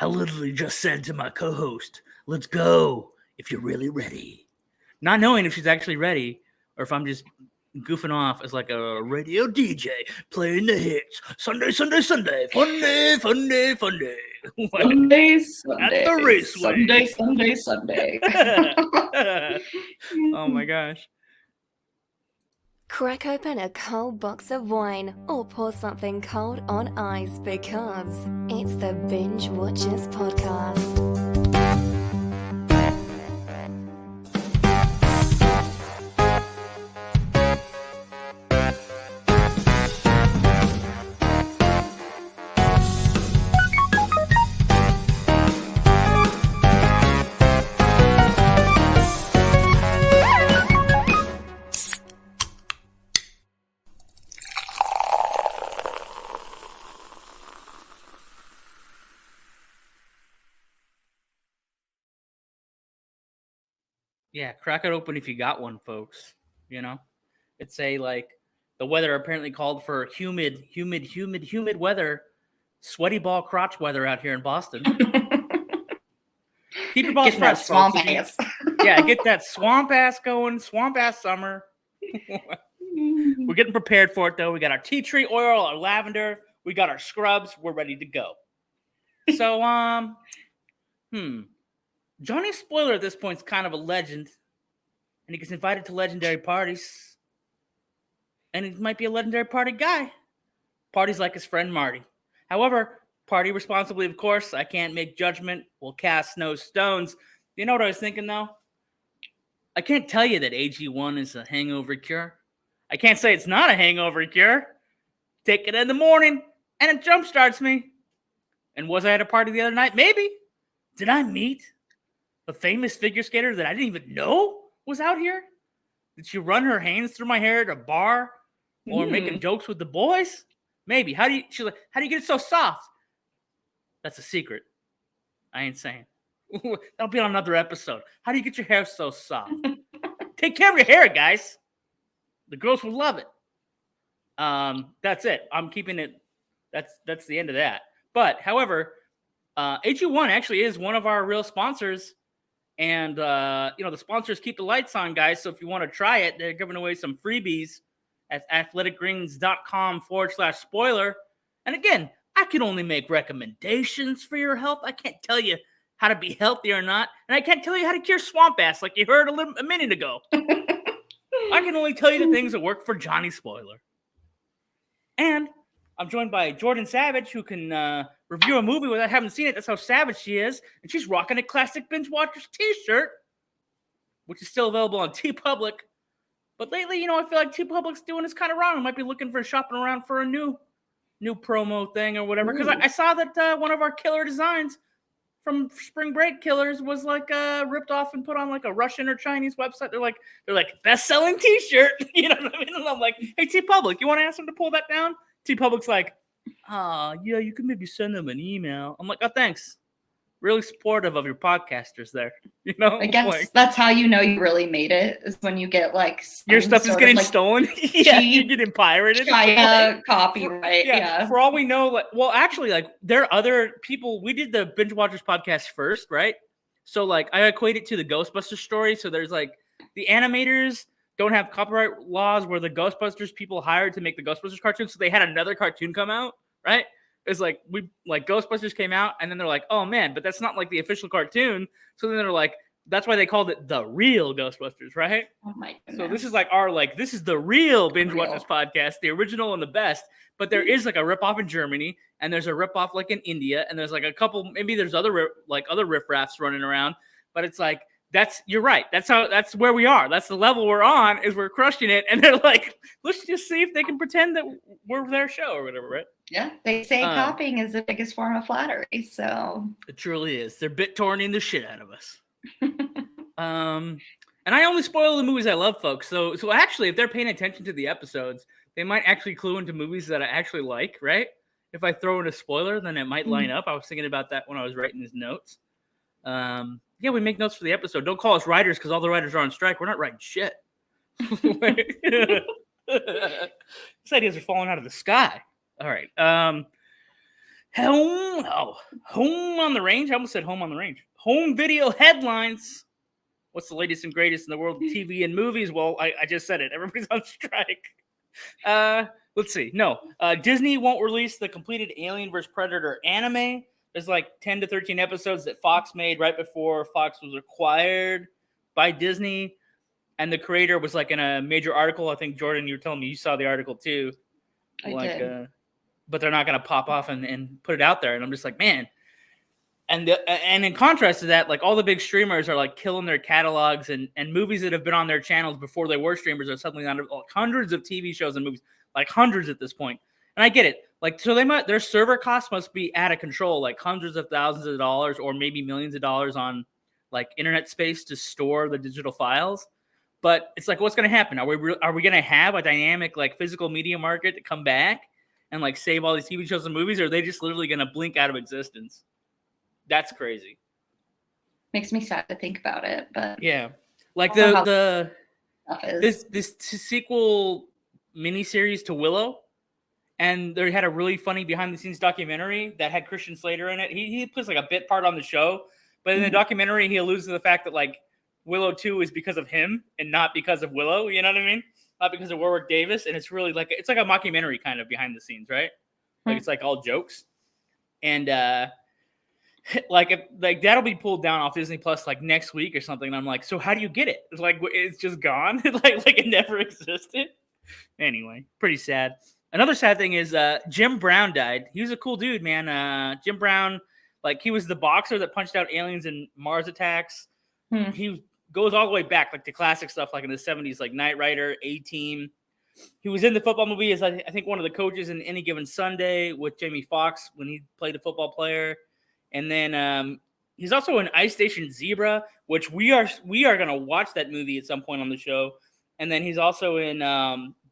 I literally just said to my co-host, let's go if you're really ready. Not knowing if she's actually ready or if I'm just goofing off as like a radio DJ playing the hits. Sunday, Sunday, Sunday. Fun day, fun day, fun day. Sunday, Sunday. At the raceway. Sunday, Sunday, Sunday. Oh my gosh. Crack open a cold box of wine or pour something cold on ice because it's the Binge-Watchers podcast. Yeah, crack it open if you got one, folks. You know, it's the weather apparently called for humid weather, sweaty ball crotch weather out here in Boston. Keep your balls fresh, swamp folks. ass. Yeah, get that swamp ass going, swamp ass summer. We're getting prepared for it though. We got our tea tree oil, our lavender, we got our scrubs. We're ready to go. So, Johnny Spoiler at this point is kind of a legend, and he gets invited to legendary parties, and he might be a legendary party guy. Parties like his friend Marty. However, party responsibly, of course. I can't make judgment. We'll cast no stones. You know what I was thinking, though? I can't tell you that AG1 is a hangover cure. I can't say it's not a hangover cure. Take it in the morning, and it jumpstarts me. And was I at a party the other night? Maybe. Did I meet a famous figure skater that I didn't even know was out here? Did she run her hands through my hair at a bar or making jokes with the boys? Maybe. How do you get it so soft? That's a secret. I ain't saying. That'll be on another episode. How do you get your hair so soft? Take care of your hair, guys. The girls will love it. That's it. I'm keeping it. That's the end of that. But however, AG1 actually is one of our real sponsors. And, the sponsors keep the lights on, guys. So if you want to try it, they're giving away some freebies at athleticgreens.com/spoiler. And again, I can only make recommendations for your health. I can't tell you how to be healthy or not. And I can't tell you how to cure swamp ass like you heard a minute ago. I can only tell you the things that work for Johnny Spoiler. And I'm joined by Jordan Savage, who can review a movie without having seen it. That's how savage she is. And she's rocking a classic Binge-Watchers t-shirt, which is still available on TeePublic. But lately, I feel like TeePublic's doing this kind of wrong. I might be looking for shopping around for a new promo thing or whatever. Because I saw that one of our killer designs from Spring Break Killers was ripped off and put on like a Russian or Chinese website. They're like best-selling t-shirt. You know what I mean? And I'm like, hey, TeePublic, you want to ask them to pull that down? TeePublic's like, yeah, you could maybe send them an email. I'm like, oh, thanks. Really supportive of your podcasters there. I guess that's how you know you really made it, is when you get your stuff is getting stolen. Yeah, you're getting pirated. Copyright. Yeah. For all we know, actually, there are other people. We did the Binge Watchers podcast first, right? So I equate it to the Ghostbusters story. So there's the animators don't have copyright laws where the Ghostbusters people hired to make the Ghostbusters cartoon. So they had another cartoon come out, right? It's Ghostbusters came out and then they're like, oh man, but that's not the official cartoon. So then they're like, that's why they called it the real Ghostbusters, right? Oh my goodness. So this is this is the real Binge Watchers podcast, the original and the best. But there is a ripoff in Germany and there's a ripoff in India and there's a couple, maybe there's other other riffraffs running around, but it's you're right. That's where we are. That's the level we're on, is we're crushing it. And they're like, let's just see if they can pretend that we're their show or whatever, right? Yeah. They say copying is the biggest form of flattery. So it truly is. They're BitTorrenting the shit out of us. And I only spoil the movies I love, folks. So actually, if they're paying attention to the episodes, they might actually clue into movies that I actually like, right? If I throw in a spoiler, then it might line up. I was thinking about that when I was writing these notes. Yeah, we make notes for the episode. Don't call us writers because all the writers are on strike. We're not writing shit. These ideas are falling out of the sky. All right. Home on the range. I almost said home on the range. Home video headlines. What's the latest and greatest in the world of TV and movies? Well, I just said it. Everybody's on strike. Let's see. No, Disney won't release the completed Alien vs. Predator anime. There's like 10 to 13 episodes that Fox made right before Fox was acquired by Disney. And the creator was like in a major article. I think, Jordan, you were telling me you saw the article too. I did. But they're not going to pop off and put it out there. And I'm just like, man. And in contrast to that, like all the big streamers are like killing their catalogs and movies that have been on their channels before they were streamers are suddenly on like hundreds of TV shows and movies, like hundreds at this point. And I get it. Like, so their server costs must be out of control, like hundreds of thousands of dollars or maybe millions of dollars on like internet space to store the digital files. But it's like, what's going to happen? Are we going to have a dynamic like physical media market to come back and like save all these TV shows and movies, or are they just literally going to blink out of existence? That's crazy. Makes me sad to think about it, but yeah, like this sequel miniseries to Willow, and they had a really funny behind the scenes documentary that had Christian Slater in it. He plays like a bit part on the show, but in the documentary he alludes to the fact that like Willow 2 is because of him and not because of Willow. You know what I mean? Not because of Warwick Davis, and it's really like it's like a mockumentary kind of behind the scenes, right? Like it's like all jokes, and like that'll be pulled down off Disney Plus like next week or something. And I'm like, so how do you get it? It's like it's just gone, like it never existed. Anyway, pretty sad. Another sad thing is Jim Brown died. He was a cool dude, man. Jim Brown, like he was the boxer that punched out aliens in Mars Attacks. He goes all the way back, like the classic stuff, like in the 70s, like Knight Rider, A-Team. He was in the football movie as I think one of the coaches in Any Given Sunday with Jamie Foxx when he played a football player. And then he's also in Ice Station Zebra, which we are going to watch that movie at some point on the show. And then he's also in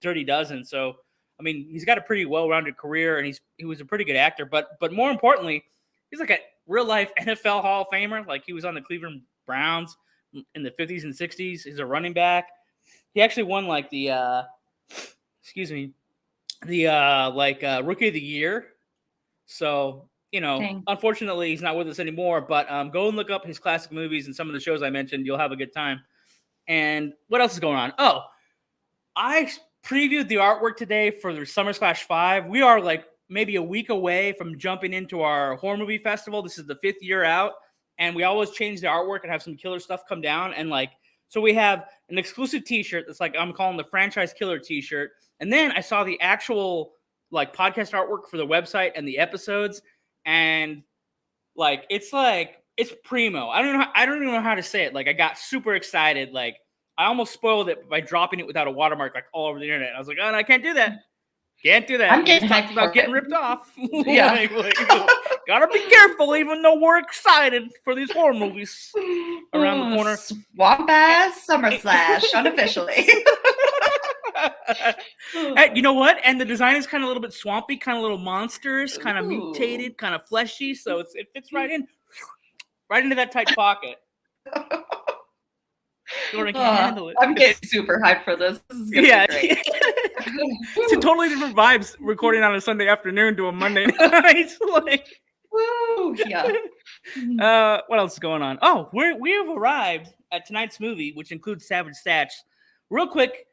Dirty Dozen. So, I mean, he's got a pretty well-rounded career, and he was a pretty good actor. But more importantly, he's like a real-life NFL Hall of Famer. Like, he was on the Cleveland Browns in the 50s and 60s. He's a running back. He actually won, like, the Rookie of the Year. So, you know, Dang. Unfortunately, he's not with us anymore. But go and look up his classic movies and some of the shows I mentioned. You'll have a good time. And what else is going on? Oh, I previewed the artwork today for the Summer Slash 5. We are like maybe a week away from jumping into our horror movie festival. This is the 5th year out, and we always change the artwork and have some killer stuff come down. And like, so we have an exclusive T-shirt that's like I'm calling the Franchise Killer T-shirt. And then I saw the actual like podcast artwork for the website and the episodes, and it's primo. I don't even know how to say it. Like, I got super excited. Like, I almost spoiled it by dropping it without a watermark, like all over the internet. I was like, oh, no, I can't do that. Can't do that. I'm getting talked about getting ripped off. Yeah. Gotta be careful, even though we're excited for these horror movies around the corner. Swamp ass Summer Slash, unofficially. Hey, you know what? And the design is kind of a little bit swampy, kind of little monsters, kind of mutated, kind of fleshy. So it fits right into that tight pocket. Jordan can't handle it. I'm getting super hyped for this. This is gonna be great. It's a totally different vibes recording on a Sunday afternoon to a Monday night. Like, woo, yeah. What else is going on? Oh, we have arrived at tonight's movie, which includes Savage Stats. Real quick,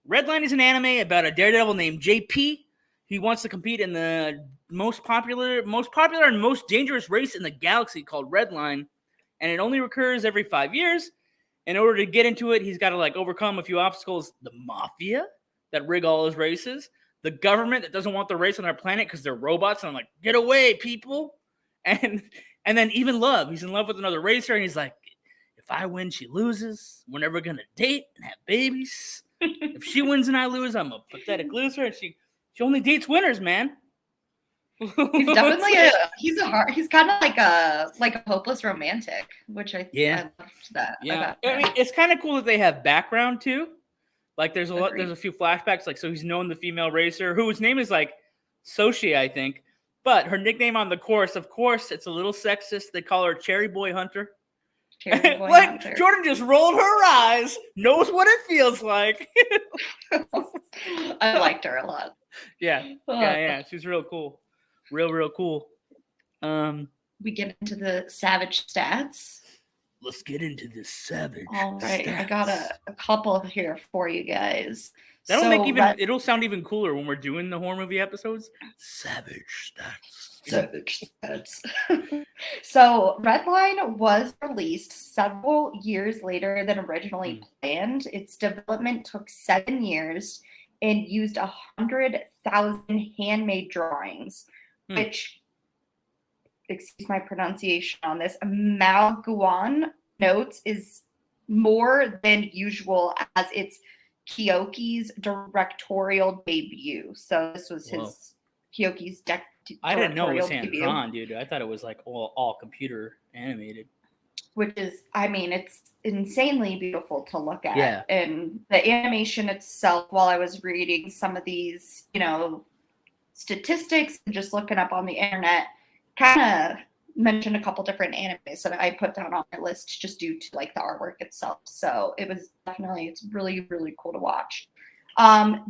Redline is an anime about a daredevil named JP. He wants to compete in the most popular and most dangerous race in the galaxy called Redline, and it only recurs every 5 years. In order to get into it, he's got to like overcome a few obstacles. The mafia that rig all his races, the government that doesn't want the race on their planet because they're robots, and I'm like, get away, people. And then even love. He's in love with another racer, and he's like, if I win, she loses. We're never gonna date and have babies. If she wins and I lose, I'm a pathetic loser. And she only dates winners, man. He's definitely he's kind of like a hopeless romantic, which I loved that. Yeah, I mean, it's kind of cool that they have background too. Like there's a few flashbacks. Like, so he's known the female racer whose name is like Sochi, I think, but her nickname on the course, of course, it's a little sexist. They call her Cherry Boy Hunter. Cherry Boy like Hunter. Jordan just rolled her eyes, knows what it feels like. I liked her a lot. Yeah, she's real cool. Real cool. We get into the savage stats. Let's get into this savage. All right, stats. I got a couple here for you guys. That'll make it'll sound even cooler when we're doing the horror movie episodes. Savage stats. Savage stats. So Redline was released several years later than originally planned. Its development took 7 years and used 100,000 handmade drawings, which, excuse my pronunciation on this, Malguan notes is more than usual as it's Kyoki's directorial debut. So this was his Kyoki's I didn't know it was hand drawn, dude. I thought it was like all computer animated. Which is, I mean, it's insanely beautiful to look at. Yeah. And the animation itself, while I was reading some of these, statistics and just looking up on the internet, kind of mentioned a couple different animes that I put down on my list just due to like the artwork itself. So it's really, really cool to watch.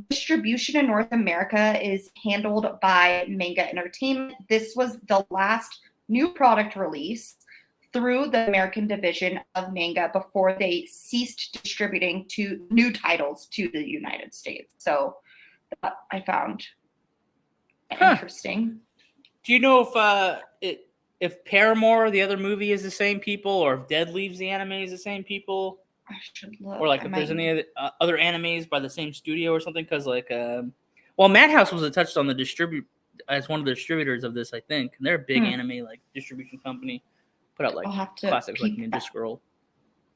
Distribution in North America is handled by Manga Entertainment. This was the last new product release through the American division of Manga before they ceased distributing to new titles to the United States. So that I found interesting. Do you know if Paramore, the other movie, is the same people, or if Dead Leaves the anime is the same people? I should look. Or like if there's any other animes by the same studio or something? Because Madhouse was touched on as one of the distributors of this, I think. And they're a big anime like distribution company. Put out like classics like Ninja Scroll.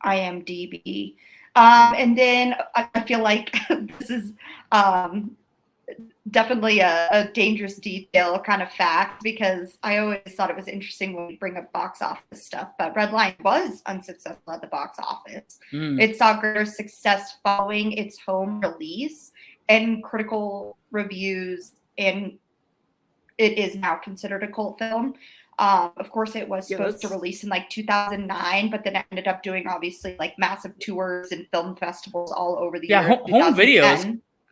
IMDb. And then I feel like this is definitely a dangerous detail kind of fact, because I always thought it was interesting when we bring up box office stuff, but Redline was unsuccessful at the box office. It saw greater success following its home release and critical reviews, and it is now considered a cult film. Of course, it was supposed to release in like 2009, but then it ended up doing obviously like massive tours and film festivals all over the year.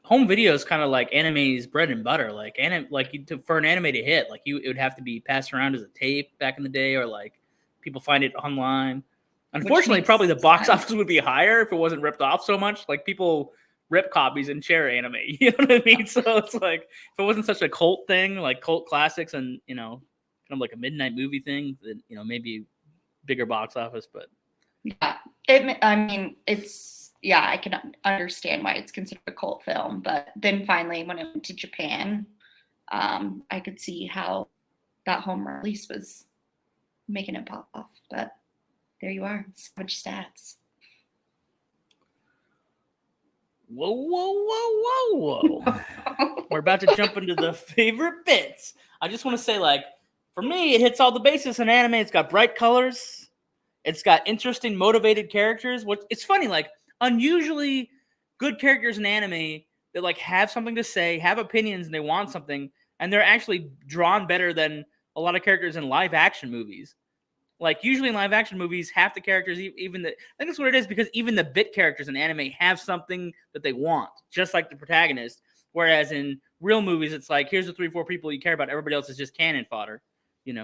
Home video is kind of like anime's bread and butter. Like for an anime to hit, like it would have to be passed around as a tape back in the day, or like people find it online. Unfortunately, probably the box office would be higher if it wasn't ripped off so much. Like people rip copies and share anime. You know what I mean? So it's like if it wasn't such a cult thing, like cult classics, and kind of like a midnight movie thing, then maybe bigger box office. But yeah, I can understand why it's considered a cult film. But then finally, when it went to Japan, I could see how that home release was making it pop off. But there you are, savage stats. Whoa. We're about to jump into the favorite bits. I just want to say, like, for me, it hits all the bases in anime. It's got bright colors. It's got interesting, motivated characters. It's funny, like, unusually good characters in anime that, like, have something to say, have opinions, and they want something, and they're actually drawn better than a lot of characters in live-action movies. Like, usually in live-action movies, half the characters, I think that's what it is, because even the bit characters in anime have something that they want, just like the protagonist. Whereas in real movies, it's like, here's the 3-4 people you care about. Everybody else is just cannon fodder, and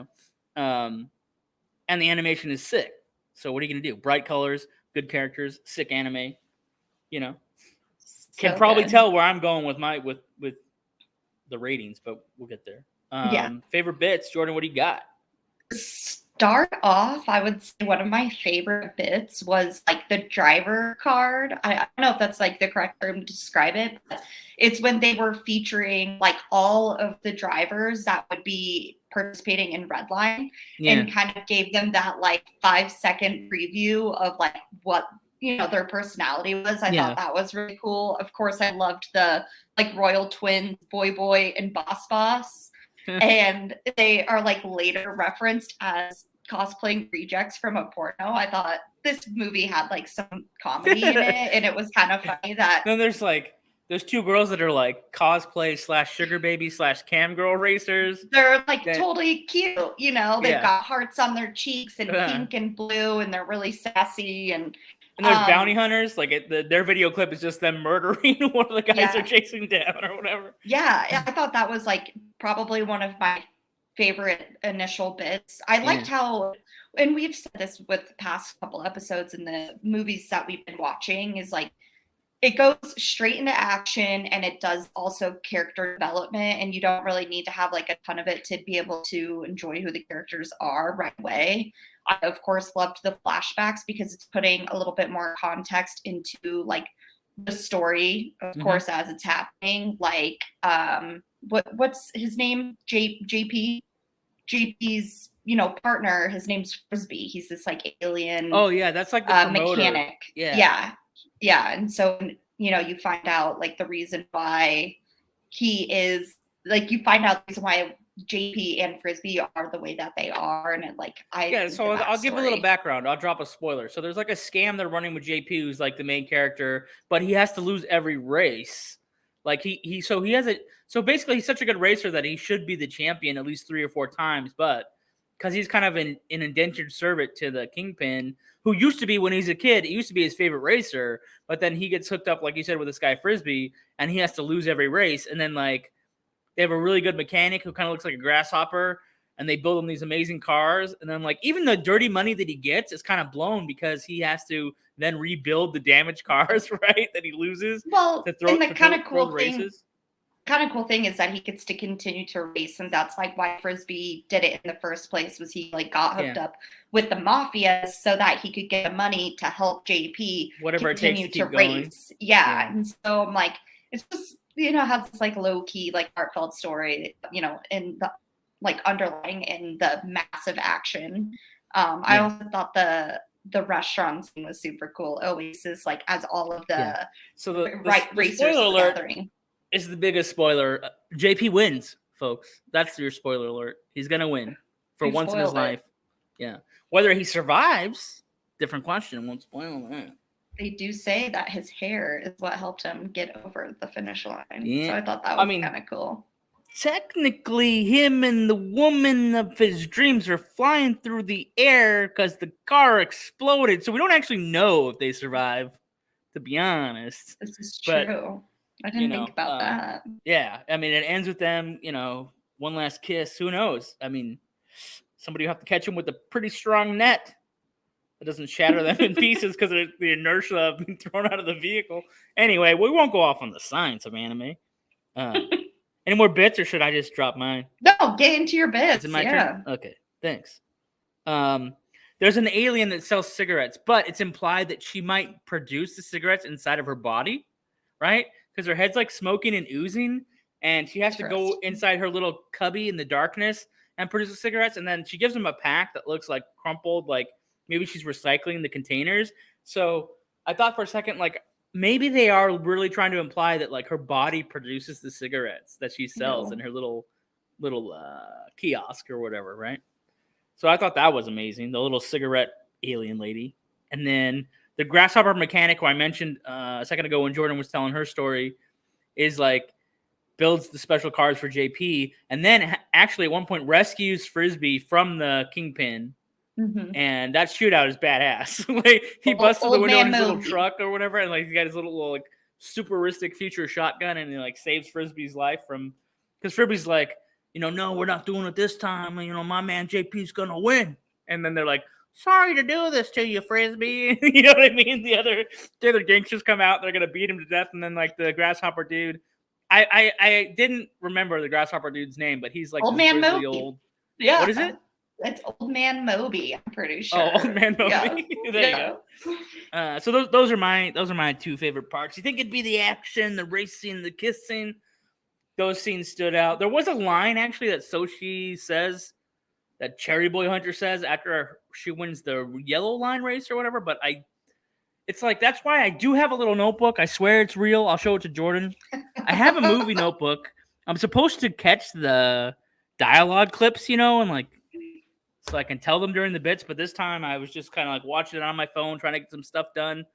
the animation is sick. So what are you going to do? Bright colors, good characters, sick anime, Can probably tell where I'm going with with the ratings, but we'll get there. Favorite bits, Jordan, what do you got? Start off, I would say one of my favorite bits was like the driver card. I don't know if that's like the correct term to describe it, but it's when they were featuring like all of the drivers that would be participating in Redline, and kind of gave them that like 5-second preview of like what their personality was. I thought that was really cool. Of course, I loved the like royal twins, Boy and Boss. And they are like later referenced as cosplaying rejects from a porno. I thought this movie had like some comedy in it, and it was kind of funny that. Then there's two girls that are like cosplay / sugar baby / cam girl racers. They're like totally cute, they've got hearts on their cheeks and pink and blue, and they're really sassy. And there's bounty hunters. Like their video clip is just them murdering one of the guys they're chasing down or whatever. Yeah, I thought that was like probably one of my favorite initial bits. I liked how, and we've said this with the past couple episodes in the movies that we've been watching, is like it goes straight into action and it does also character development, and you don't really need to have like a ton of it to be able to enjoy who the characters are right away. I of course loved the flashbacks because it's putting a little bit more context into like the story, of course, as it's happening. Like what's his name? JP's partner, his name's Frisbee. He's this like alien Oh yeah, that's like the promoter. mechanic. Yeah. And so you find out like the reason why he is like, you find out the reason why JP and Frisbee are the way that they are, and so I'll give a little background. I'll drop a spoiler. So there's like a scam they're running with JP, who's like the main character, but he has to lose every race. Like so basically he's such a good racer that he should be the champion at least 3 or 4 times, but because he's kind of an indentured servant to the Kingpin, who used to be, when he's a kid, it used to be his favorite racer, but then he gets hooked up, like you said, with this guy Frisbee, and he has to lose every race. And then like they have a really good mechanic who kind of looks like a grasshopper, and they build him these amazing cars. And then like even the dirty money that he gets is kind of blown because he has to then rebuild the damaged cars, right? That he loses. Well, to throw, and the to kind throw, of cool throw thing. races. Kind of cool thing is that he gets to continue to race, and that's like why Frisbee did it in the first place, was he like got hooked up with the mafia so that he could get the money to help JP continue to race. Yeah. And so I'm like, it's just has this like low key like heartfelt story, in the like underlying in the massive action. I also thought the restaurant scene was super cool. Oasis, like as all of the racers gathering. Is the biggest spoiler. JP wins, folks. That's your spoiler alert. He's gonna win for once in his life. Yeah. Whether he survives, different question. Won't spoil that. They do say that his hair is what helped him get over the finish line. Yeah. So I thought that was kind of cool. Technically, him and the woman of his dreams are flying through the air because the car exploded. So we don't actually know if they survive, to be honest. This is true. I didn't think about that. Yeah. I mean, it ends with them, one last kiss. Who knows? I mean, somebody will have to catch him with a pretty strong net that doesn't shatter them in pieces because of the inertia of being thrown out of the vehicle. Anyway, we won't go off on the science of anime. Any more bits, or should I just drop mine? No, get into your bits. Is it my turn? Okay, thanks. There's an alien that sells cigarettes, but it's implied that she might produce the cigarettes inside of her body, right? Because her head's like smoking and oozing, and she has to go inside her little cubby in the darkness and produce the cigarettes. And then she gives them a pack that looks like crumpled, like maybe she's recycling the containers. So I thought for a second, like maybe they are really trying to imply that like her body produces the cigarettes that she sells in her little kiosk or whatever, right? So I thought that was amazing. The little cigarette alien lady, and then the grasshopper mechanic who I mentioned a second ago when Jordan was telling her story is like builds the special cars for JP, and then actually at one point rescues Frisbee from the Kingpin. And that shootout is badass. Like he busts through the window in his little truck or whatever, and like he got his little like superistic future shotgun, and he like saves Frisbee's life from, because Frisbee's like, no, we're not doing it this time. My man JP's gonna win. And then they're like, sorry to do this to you, Frisbee. You know what I mean? The other gangsters come out, they're gonna beat him to death, and then like the grasshopper dude, I didn't remember the grasshopper dude's name, but he's like Old Man Moby. Yeah. What is it? It's Old Man Moby, I'm pretty sure. Oh, Old Man Moby. Yeah. There you go. So those are my 2 favorite parts. You think it'd be the action, the racing, the kissing? Those scenes stood out. There was a line actually that Sochi says, that Cherry Boy Hunter says after she wins the yellow line race or whatever. But it's like, that's why I do have a little notebook. I swear it's real. I'll show it to Jordan. I have a movie notebook. I'm supposed to catch the dialogue clips, and like, so I can tell them during the bits, but this time I was just kind of like watching it on my phone, trying to get some stuff done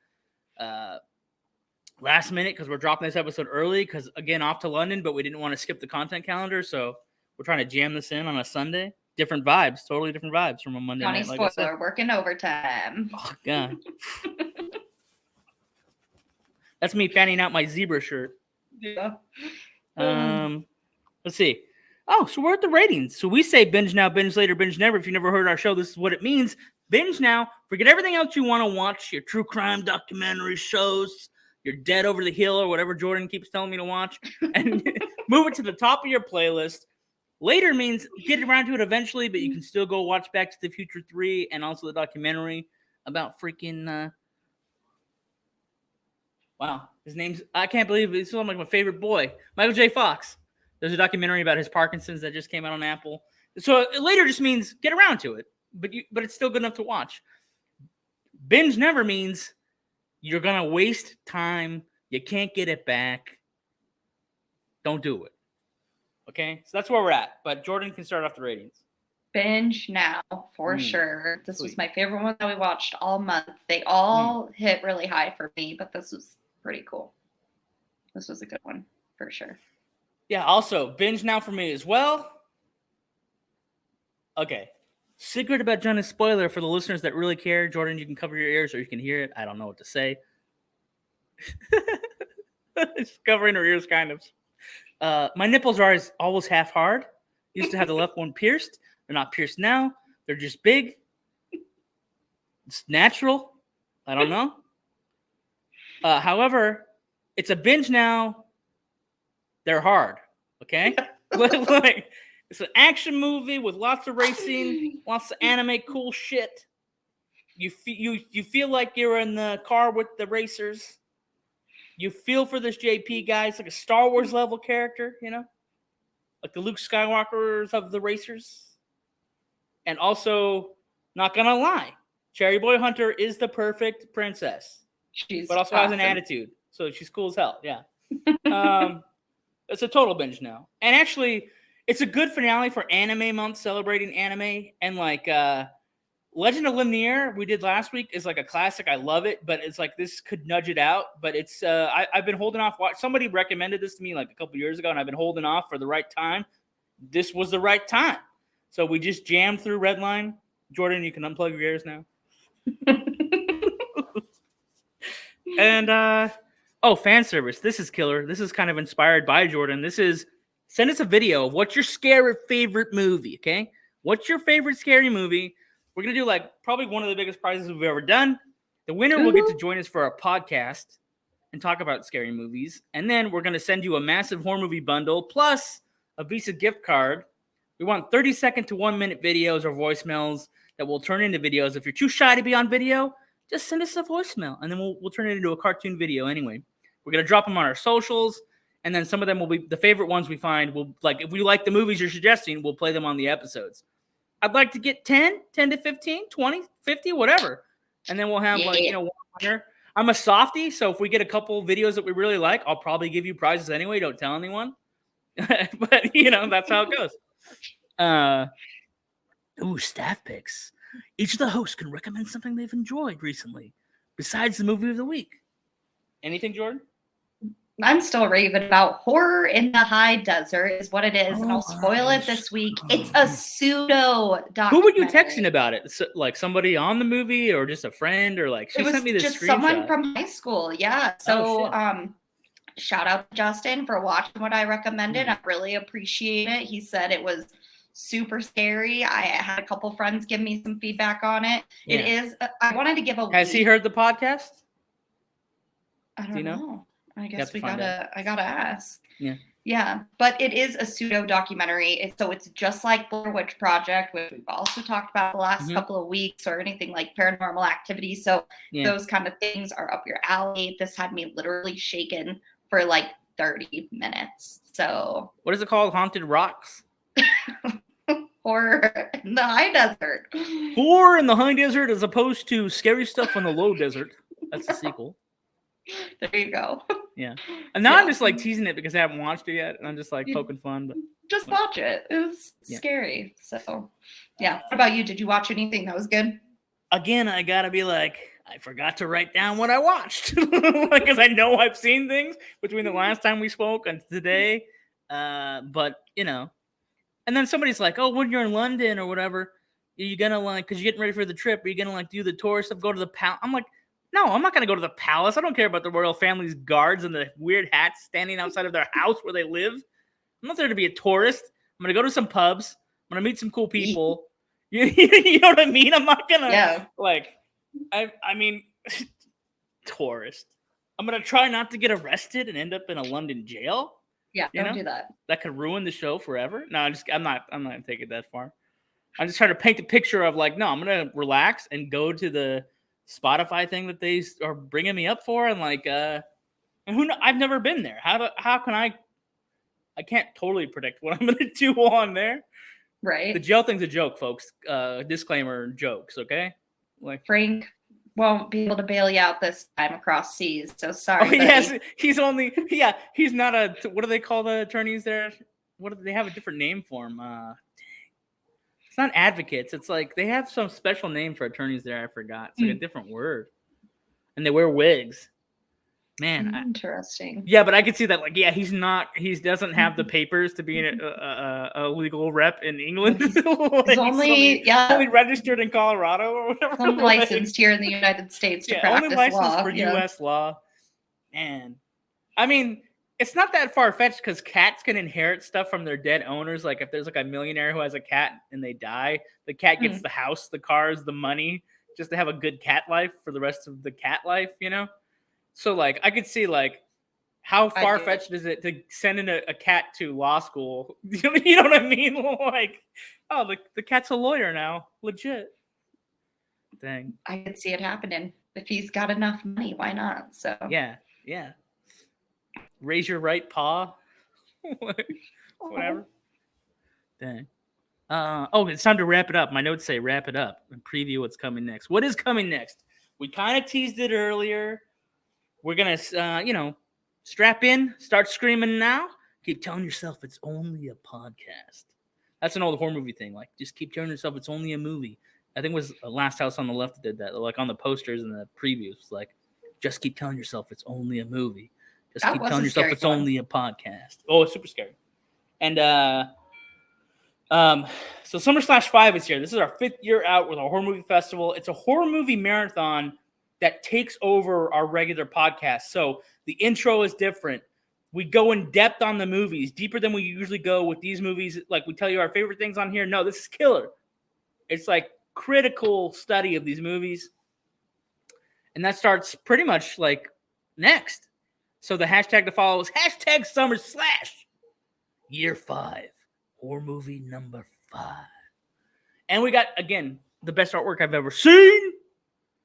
last minute because we're dropping this episode early because, again, off to London, but we didn't want to skip the content calendar, so we're trying to jam this in on a Sunday. Different vibes, totally different vibes from a Monday night. Like spoiler, working overtime. Oh, God. That's me fanning out my zebra shirt. Yeah. Let's see. Oh, so we're at the ratings. So we say binge now, binge later, binge never. If you never heard our show, this is what it means. Binge now. Forget everything else you want to watch. Your true crime documentary shows. Your Dead Over the Hill or whatever Jordan keeps telling me to watch. And move it to the top of your playlist. Later means get around to it eventually, but you can still go watch Back to the Future 3 and also the documentary about freaking... wow. His name's... I can't believe it's like my favorite boy. Michael J. Fox. There's a documentary about his Parkinson's that just came out on Apple. So later just means get around to it, but it's still good enough to watch. Binge never means you're going to waste time. You can't get it back. Don't do it. Okay? So that's where we're at. But Jordan can start off the ratings. Binge now, for sure. This Sweet. was my favorite one that we watched all month. They all hit really high for me, but this was pretty cool. This was a good one, for sure. Yeah, also, binge now for me as well. Okay. Secret about Jonah's spoiler for the listeners that really care. Jordan, you can cover your ears or you can hear it. I don't know what to say. It's covering her ears, kind of. My nipples are always half hard. Used to have the left one pierced. They're not pierced now. They're just big. It's natural. I don't know. However, it's a binge now. They're hard, okay? Like, it's an action movie with lots of racing, lots of anime cool shit. You feel like you're in the car with the racers. You feel for this JP guy. It's like a Star Wars level character, you know? Like the Luke Skywalkers of the racers. And also, not gonna lie, Cherry Boy Hunter is the perfect princess. But also has an attitude. So she's cool as hell, yeah. It's a total binge now. And actually, it's a good finale for Anime Month, celebrating anime. And like Legend of Limnier, we did last week, is like a classic. I love it, but it's like this could nudge it out. But it's I've been holding off. Somebody recommended this to me like a couple years ago, and I've been holding off for the right time. This was the right time. So we just jammed through Redline. Jordan, you can unplug your ears now. And fan service. This is killer. This is kind of inspired by Jordan. This is, send us a video of what's your scary favorite movie, okay? What's your favorite scary movie? We're going to do like probably one of the biggest prizes we've ever done. The winner will get to join us for our podcast and talk about scary movies. And then we're going to send you a massive horror movie bundle plus a Visa gift card. We want 30-second to 1-minute videos or voicemails that will turn into videos. If you're too shy to be on video, just send us a voicemail, and then we'll turn it into a cartoon video anyway. We're going to drop them on our socials, and then some of them will be the favorite ones we find. We'll, like, if we like the movies you're suggesting, we'll play them on the episodes. I'd like to get 10 to 15, 20, 50, whatever. And then we'll have, like, you know, one winner. I'm a softie, so if we get a couple videos that we really like, I'll probably give you prizes anyway. Don't tell anyone. But, you know, that's how it goes. Staff picks. Each of the hosts can recommend something they've enjoyed recently, besides the movie of the week. Anything, Jordan? I'm still raving about Horror in the High Desert is what it is, and I'll spoil it this week. It's a pseudo documentary. Who were you texting about it? So, like somebody on the movie, or just a friend, or like she sent me this screenshot? It was just someone from high school. Yeah. So, shout out to Justin for watching what I recommended. I really appreciate it. He said it was super scary. I had a couple friends give me some feedback on it. Yeah. It is. I wanted to give a. Has he heard the podcast? I don't know. I guess I gotta ask. Yeah. But it is a pseudo documentary. So it's just like Blair Witch Project, which we've also talked about the last couple of weeks, or anything like Paranormal Activity. So those kind of things are up your alley. This had me literally shaken for like 30 minutes. So what is it called? Haunted Rocks? Horror in the High Desert. Horror in the High Desert as opposed to Scary Stuff on the Low Desert. That's the sequel. There you go. Yeah. And now I'm just like teasing it because I haven't watched it yet. And I'm just like poking fun. But just watch it. It was scary. So, yeah. What about you? Did you watch anything that was good? Again, I got to be like, I forgot to write down what I watched. Because I know I've seen things between the last time we spoke and today. But, you know. And then somebody's like, oh, when you're in London or whatever, are you going to like, because you're getting ready for the trip, are you going to like do the tour stuff, go to the palace? I'm like, no, I'm not going to go to the palace. I don't care about the royal family's guards and the weird hats standing outside of their house where they live. I'm not there to be a tourist. I'm gonna go to some pubs. I'm gonna meet some cool people. You know what I mean? I'm not gonna I mean, tourist. I'm gonna try not to get arrested and end up in a London jail. Yeah, don't do that. That could ruin the show forever. No, I'm not gonna take it that far. I'm just trying to paint a picture of like, no, I'm gonna relax and go to the Spotify thing that they are bringing me up for, and like, and I've never been there. How can I can't totally predict what I'm gonna do on there. Right. The jail thing's a joke, folks. Disclaimer: jokes. Okay. Like Frank won't be able to bail you out this time across seas. So sorry. Oh, yes, he's not a. What do they call the attorneys there? What do they have a different name for him? It's not advocates. It's like they have some special name for attorneys there. I forgot. It's like a different word. And they wear wigs. Man, interesting. Yeah, but I could see that. Like, yeah, he doesn't have the papers to be a legal rep in England. He's only registered in Colorado or whatever. Only licensed here in the United States to practice only licensed law for U.S. law. And I mean, it's not that far fetched because cats can inherit stuff from their dead owners. Like if there's like a millionaire who has a cat and they die, the cat gets the house, the cars, the money, just to have a good cat life for the rest of the cat life. So, like, I could see, like, how far-fetched is it to send in a cat to law school? You know what I mean? Like, oh, the cat's a lawyer now. Legit. Dang. I could see it happening. If he's got enough money, why not? So Yeah. Raise your right paw. Whatever. Dang. It's time to wrap it up. My notes say wrap it up and preview what's coming next. What is coming next? We kind of teased it earlier. We're going to, strap in, start screaming now. Keep telling yourself it's only a podcast. That's an old horror movie thing. Like, just keep telling yourself it's only a movie. I think it was Last House on the Left that did that. Like, on the posters and the previews. Like, just keep telling yourself it's only a movie. Just keep telling yourself it's only a podcast. Oh, it's super scary. And, so Summer/5 is here. This is our 5th year out with a horror movie festival. It's a horror movie marathon that takes over our regular podcast. So the intro is different. We go in depth on the movies, deeper than we usually go with these movies. Like we tell you our favorite things on here. No, this is killer. It's like critical study of these movies. And that starts pretty much like next. So the hashtag to follow is #Summer/ Year 5. Horror movie number 5. And we got, again, the best artwork I've ever seen.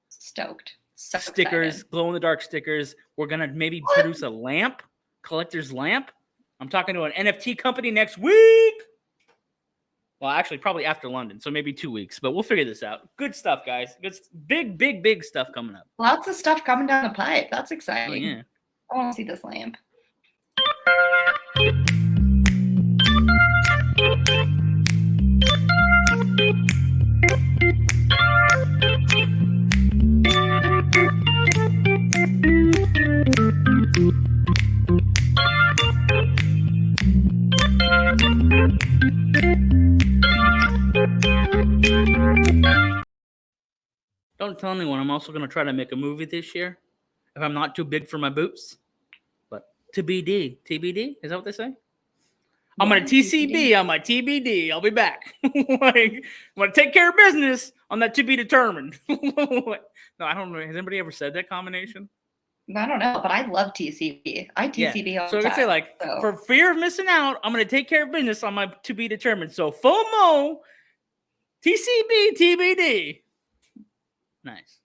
Stoked. So stickers, excited. glow-in-the-dark stickers. We're going to maybe produce a lamp, collector's lamp. I'm talking to an NFT company next week. Well, actually, probably after London, so maybe 2 weeks. But we'll figure this out. Good stuff, guys. Good, big stuff coming up. Lots of stuff coming down the pipe. That's exciting. Oh, yeah. I want to see this lamp. Don't tell anyone. I'm also going to try to make a movie this year. If I'm not too big for my boots. But TBD. TBD? Is that what they say? I'm going to TCB on my TBD. I'll be back. I'm going to take care of business on that to be determined. No, I don't know. Has anybody ever said that combination? I don't know, but I love TCB. I TCB all the time. So I could say, like, for fear of missing out, I'm going to take care of business on my to be determined. So FOMO, TCB, TBD. Nice.